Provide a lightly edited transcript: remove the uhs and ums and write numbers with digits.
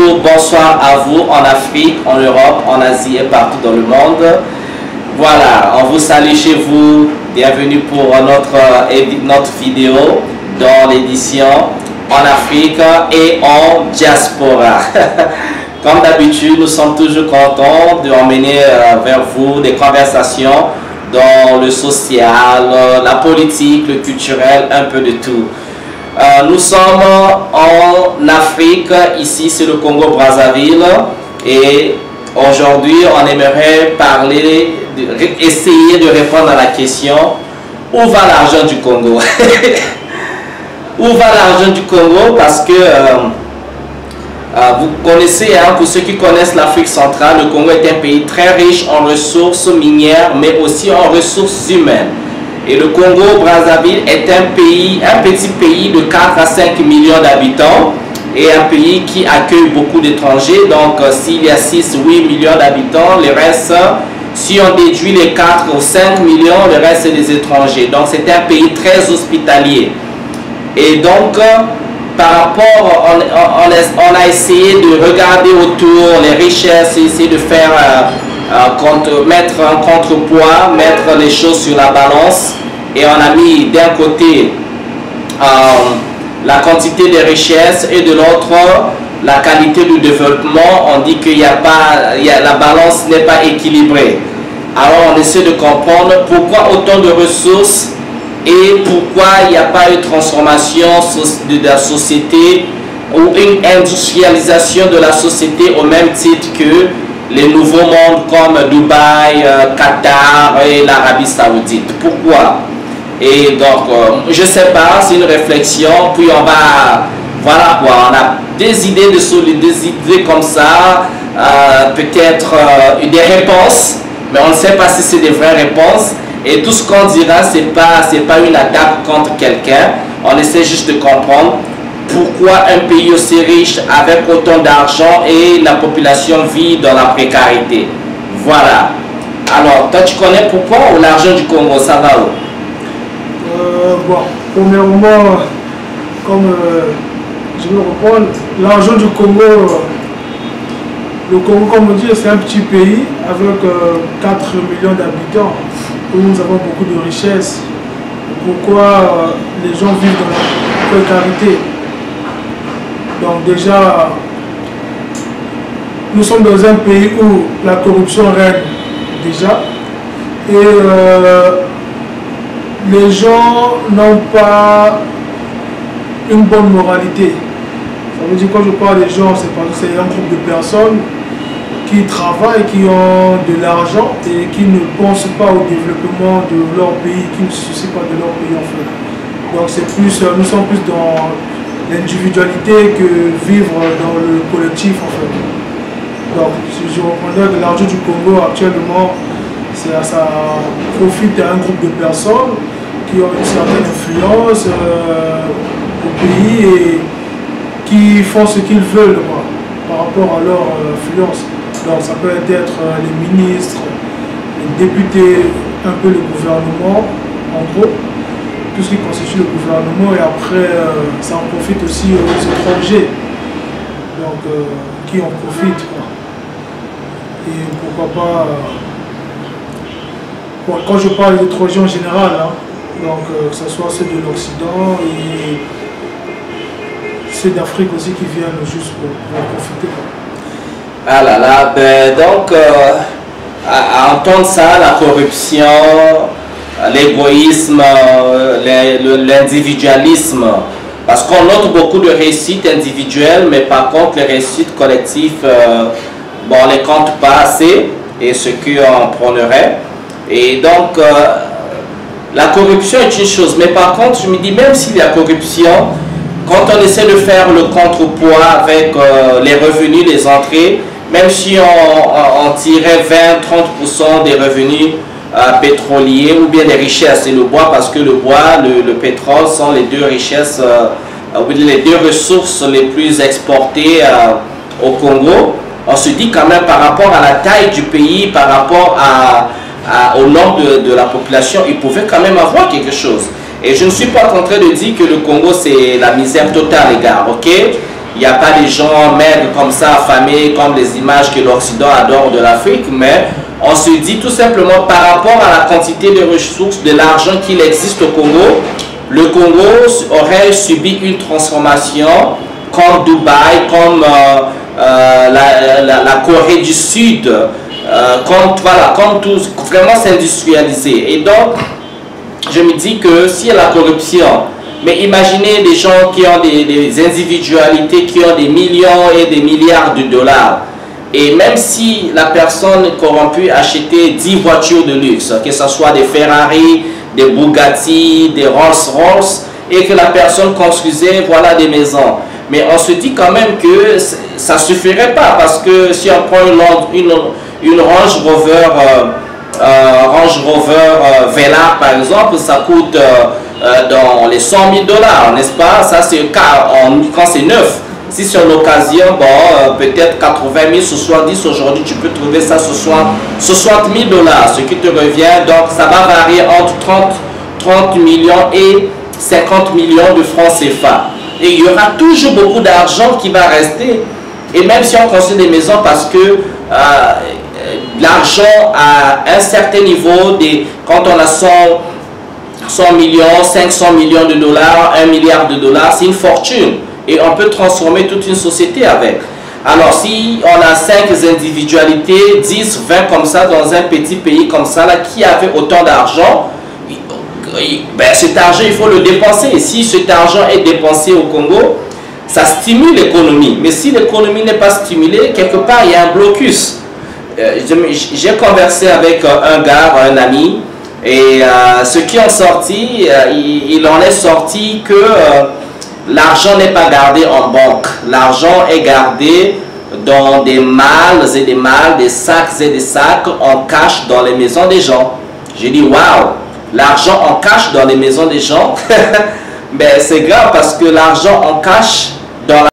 Bonjour, bonsoir à vous en Afrique, en Europe, en Asie et partout dans le monde. Voilà, on vous salue chez vous. Bienvenue pour notre vidéo dans l'édition en Afrique et en diaspora. Comme d'habitude, nous sommes toujours contents d'emmener vers vous des conversations dans le social, la politique, le culturel, un peu de tout. Nous sommes en Afrique, ici c'est le Congo-Brazzaville, et aujourd'hui on aimerait essayer de répondre à la question: où va l'argent du Congo? Où va l'argent du Congo? Parce que vous connaissez, pour ceux qui connaissent l'Afrique centrale, le Congo est un pays très riche en ressources minières, mais aussi en ressources humaines. Et le Congo-Brazzaville est un petit pays de 4 à 5 millions d'habitants et un pays qui accueille beaucoup d'étrangers. Donc, s'il y a 6-8 millions d'habitants, le reste, si on déduit les 4 ou 5 millions, le reste c'est des étrangers. Donc, c'est un pays très hospitalier. Et donc, par rapport, on a essayé de regarder autour les richesses, essayer de faire mettre un contrepoids, mettre les choses sur la balance, et on a mis d'un côté la quantité des richesses et de l'autre la qualité du développement. On dit qu'il la balance n'est pas équilibrée. Alors on essaie de comprendre pourquoi autant de ressources et pourquoi il n'y a pas eu de transformation de la société ou une industrialisation de la société au même titre que les nouveaux mondes comme Dubaï, Qatar et l'Arabie Saoudite. Pourquoi? Et donc, je ne sais pas, c'est une réflexion, puis on va, voilà quoi, on a des idées comme ça, peut-être des réponses, mais on ne sait pas si c'est des vraies réponses. Et tout ce qu'on dira, c'est pas une attaque contre quelqu'un, on essaie juste de comprendre pourquoi un pays aussi riche avec autant d'argent et la population vit dans la précarité. Voilà. Alors, toi tu connais pourquoi l'argent du Congo, ça va où? Bon, premièrement, comme je vais reprendre, l'argent du Congo, le Congo, comme on dit, c'est un petit pays avec 4 millions d'habitants où nous avons beaucoup de richesses. Pourquoi les gens vivent dans la précarité? Donc déjà, nous sommes dans un pays où la corruption règne déjà, et les gens n'ont pas une bonne moralité. Ça veut dire, quand je parle des gens, c'est parce que c'est un groupe de personnes qui travaillent, qui ont de l'argent et qui ne pensent pas au développement de leur pays, qui ne se soucient pas de leur pays en fait. Donc c'est plus, nous sommes plus dans l'individualité que vivre dans le collectif en fait. Donc si je reconnais que l'argent du Congo actuellement, ça profite à un groupe de personnes qui ont une certaine influence au pays et qui font ce qu'ils veulent par rapport à leur influence. Donc ça peut être les ministres, les députés, un peu le gouvernement en gros, tout ce qui constitue le gouvernement, et après ça en profite aussi aux étrangers, donc qui en profitent quoi. Et pourquoi pas quand je parle des étrangers en général, donc que ce soit ceux de l'Occident et ceux d'Afrique aussi qui viennent juste pour en profiter quoi. Ah là là, ben donc à entendre ça, la corruption, l'égoïsme, l'individualisme, parce qu'on note beaucoup de réussites individuelles, mais par contre les réussites collectives, bon, on ne les compte pas assez, et ce qu'on prônerait. Et donc la corruption est une chose, mais par contre je me dis, même s'il y a corruption, quand on essaie de faire le contrepoids avec les revenus, les entrées, même si on tirait 20-30% des revenus pétroliers ou bien des richesses, et le bois, parce que le bois, le pétrole sont les deux richesses, les deux ressources les plus exportées au Congo, on se dit quand même par rapport à la taille du pays, par rapport au nombre de la population, il pouvait quand même avoir quelque chose. Et je ne suis pas en train de dire que le Congo c'est la misère totale, les gars, ok? il n'y a pas des gens maigres comme ça, affamés, comme les images que l'Occident adore de l'Afrique, mais on se dit tout simplement par rapport à la quantité de ressources, de l'argent qu'il existe au Congo, le Congo aurait subi une transformation comme Dubaï, comme la Corée du Sud, comme tout, vraiment s'industrialiser. Et donc, je me dis que s'il y a la corruption, mais imaginez des gens qui ont des individualités, qui ont des millions et des milliards de dollars. Et même si la personne corrompue achetait 10 voitures de luxe, que ce soit des Ferrari, des Bugatti, des Rolls-Royce, et que la personne construisait voilà, des maisons. Mais on se dit quand même que ça ne suffirait pas, parce que si on prend une Range Rover Velar par exemple, ça coûte dans les 100 000 $, n'est-ce pas? Ça c'est le cas quand c'est neuf. Si c'est une occasion, bon, peut-être 80 000, 70 aujourd'hui, tu peux trouver ça 60 000 $, ce qui te revient. Donc ça va varier entre 30 millions et 50 millions de francs CFA. Et il y aura toujours beaucoup d'argent qui va rester. Et même si on construit des maisons, parce que l'argent à un certain niveau, quand on a 100 millions, 500 millions de dollars, 1 milliard de dollars, c'est une fortune. Et on peut transformer toute une société avec. Alors si on a 5 individualités, 10, 20 comme ça, dans un petit pays comme ça, là, qui avait autant d'argent, ben, cet argent, il faut le dépenser. Et si cet argent est dépensé au Congo, ça stimule l'économie. Mais si l'économie n'est pas stimulée, quelque part, il y a un blocus. J'ai conversé avec un gars, un ami, et ce qui en sorti, il en est sorti que l'argent n'est pas gardé en banque. L'argent est gardé dans des malles et des malles, des sacs et des sacs en cash dans les maisons des gens. J'ai dit, waouh, l'argent en cash dans les maisons des gens, ben, c'est grave parce que l'argent en cash dans la